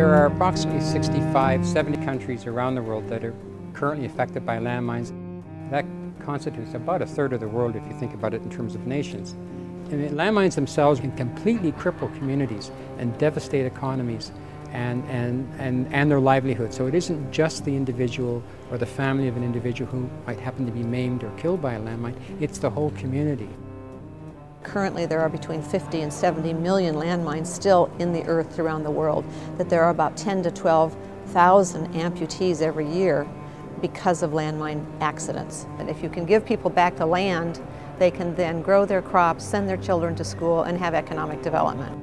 There are approximately 65, 70 countries around the world that are currently affected by landmines. That constitutes about a third of the world if you think about it in terms of nations. And landmines themselves can completely cripple communities and devastate economies and their livelihood. So it isn't just the individual or the family of an individual who might happen to be maimed or killed by a landmine, it's the whole community. Currently there are between 50 and 70 million landmines still in the earth around the world, that there are about 10 to 12,000 amputees every year because of landmine accidents. And if you can give people back the land, they can then grow their crops, send their children to school, and have economic development.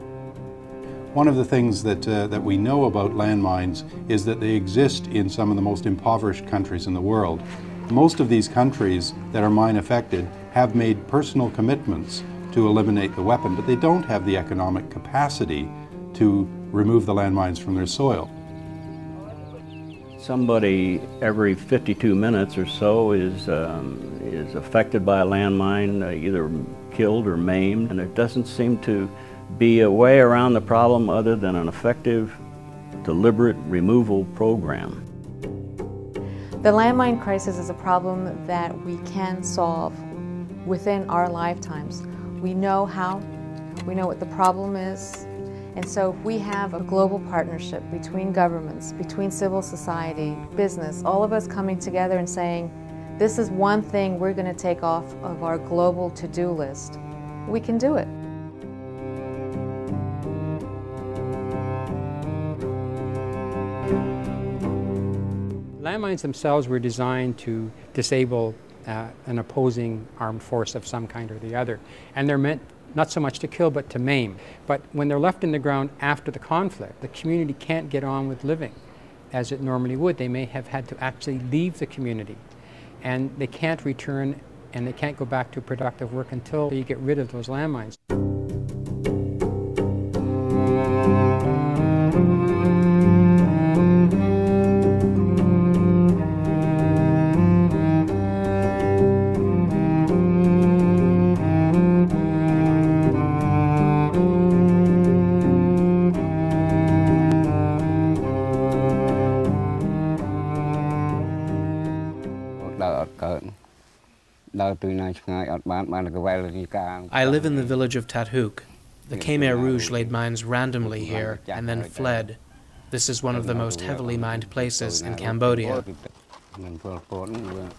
One of the things that we know about landmines is that they exist in some of the most impoverished countries in the world. Most of these countries that are mine affected have made personal commitments to eliminate the weapon, but they don't have the economic capacity to remove the landmines from their soil. Somebody every 52 minutes or so is affected by a landmine, either killed or maimed, and there doesn't seem to be a way around the problem other than an effective, deliberate removal program. The landmine crisis is a problem that we can solve within our lifetimes. We know how, we know what the problem is, and so if we have a global partnership between governments, between civil society, business, all of us coming together and saying, this is one thing we're going to take off of our global to-do list, we can do it. Landmines themselves were designed to disable an opposing armed force of some kind or the other. And they're meant not so much to kill but to maim. But when they're left in the ground after the conflict, the community can't get on with living as it normally would. They may have had to actually leave the community, and they can't return and they can't go back to productive work until you get rid of those landmines. I live in the village of Tathook. The Khmer Rouge laid mines randomly here and then fled. This is one of the most heavily mined places in Cambodia.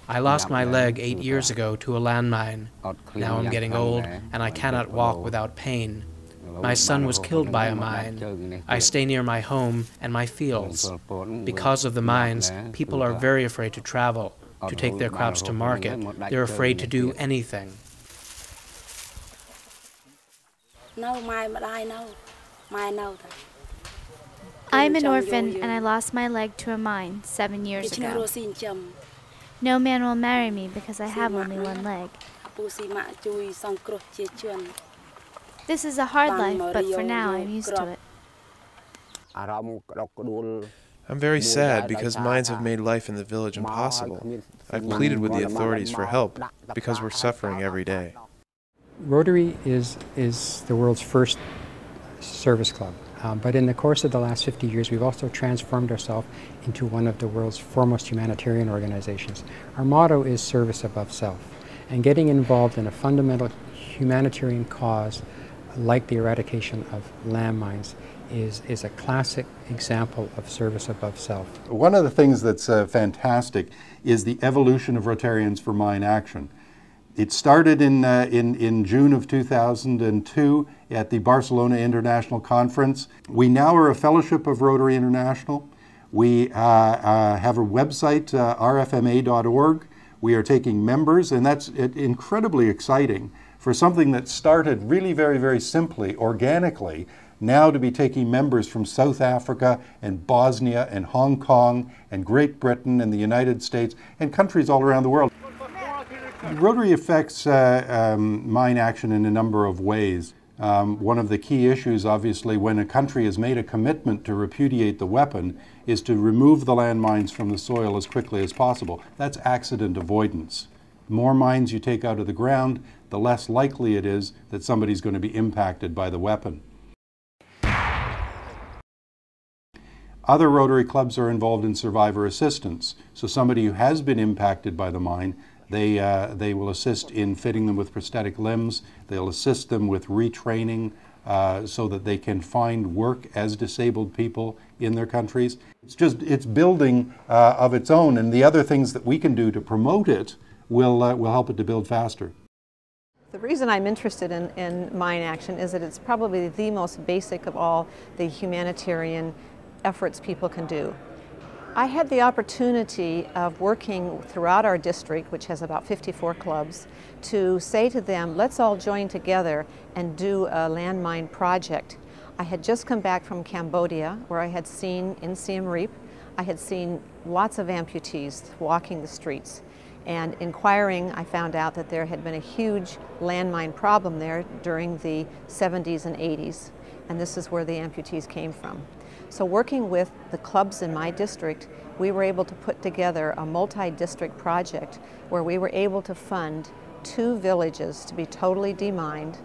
I lost my leg 8 years ago to a landmine. Now I'm getting old and I cannot walk without pain. My son was killed by a mine. I stay near my home and my fields. Because of the mines, people are very afraid to travel, to take their crops to market. They're afraid to do anything. I'm an orphan and I lost my leg to a mine 7 years ago. No man will marry me because I have only one leg. This is a hard life, but for now I'm used to it. I'm very sad because mines have made life in the village impossible. I've pleaded with the authorities for help because we're suffering every day. Rotary is the world's first service club, but in the course of the last 50 years we've also transformed ourselves into one of the world's foremost humanitarian organizations. Our motto is service above self, and getting involved in a fundamental humanitarian cause like the eradication of landmines is a classic example of service above self. One of the things that's fantastic is the evolution of Rotarians for Mine Action. It started in June of 2002 at the Barcelona International Conference. We now are a fellowship of Rotary International. We have a website, rfma.org. We are taking members, and that's incredibly exciting for something that started really very, very simply, organically, now to be taking members from South Africa and Bosnia and Hong Kong and Great Britain and the United States and countries all around the world. Rotary affects mine action in a number of ways. One of the key issues, obviously, when a country has made a commitment to repudiate the weapon, is to remove the landmines from the soil as quickly as possible. That's accident avoidance. The more mines you take out of the ground, the less likely it is that somebody's going to be impacted by the weapon. Other Rotary clubs are involved in survivor assistance. So somebody who has been impacted by the mine, they will assist in fitting them with prosthetic limbs. They'll assist them with retraining so that they can find work as disabled people in their countries. It's building of its own, and the other things that we can do to promote it will help it to build faster. The reason I'm interested in mine action is that it's probably the most basic of all the humanitarian efforts people can do. I had the opportunity of working throughout our district, which has about 54 clubs, to say to them, let's all join together and do a landmine project. I had just come back from Cambodia, where I had seen in Siem Reap, I had seen lots of amputees walking the streets. And inquiring, I found out that there had been a huge landmine problem there during the 70s and 80s, and this is where the amputees came from. So working with the clubs in my district, we were able to put together a multi-district project where we were able to fund 2 villages to be totally demined,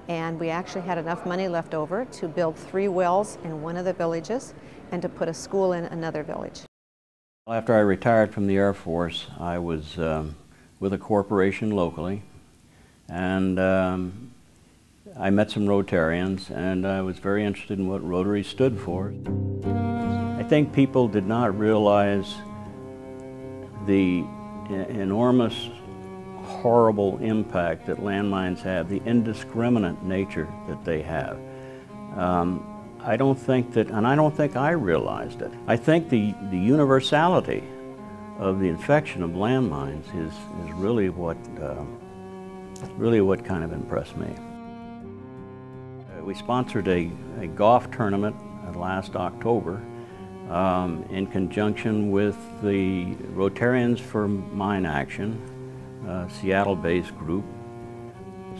and we actually had enough money left over to build 3 wells in one of the villages and to put a school in another village. After I retired from the Air Force, I was with a corporation locally, and I met some Rotarians, and I was very interested in what Rotary stood for. I think people did not realize the enormous, horrible impact that landmines have, the indiscriminate nature that they have. I don't think that, and I don't think I realized it. I think the universality of the infection of landmines is really what kind of impressed me. We sponsored a golf tournament last October in conjunction with the Rotarians For Mine Action, Seattle-based group.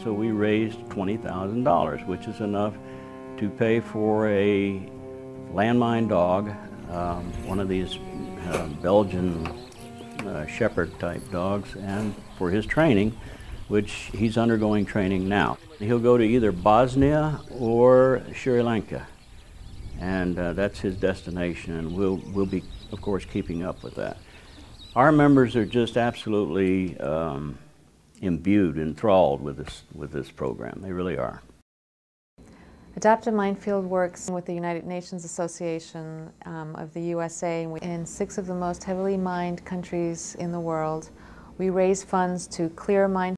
So we raised $20,000, which is enough to pay for a landmine dog, one of these Belgian shepherd type dogs, and for his training, which he's undergoing training now. He'll go to either Bosnia or Sri Lanka, and that's his destination, and we'll be, of course, keeping up with that. Our members are just absolutely imbued, enthralled with this program. They really are. Adaptive Minefield works with the United Nations Association of the USA in 6 of the most heavily mined countries in the world. We raise funds to clear mine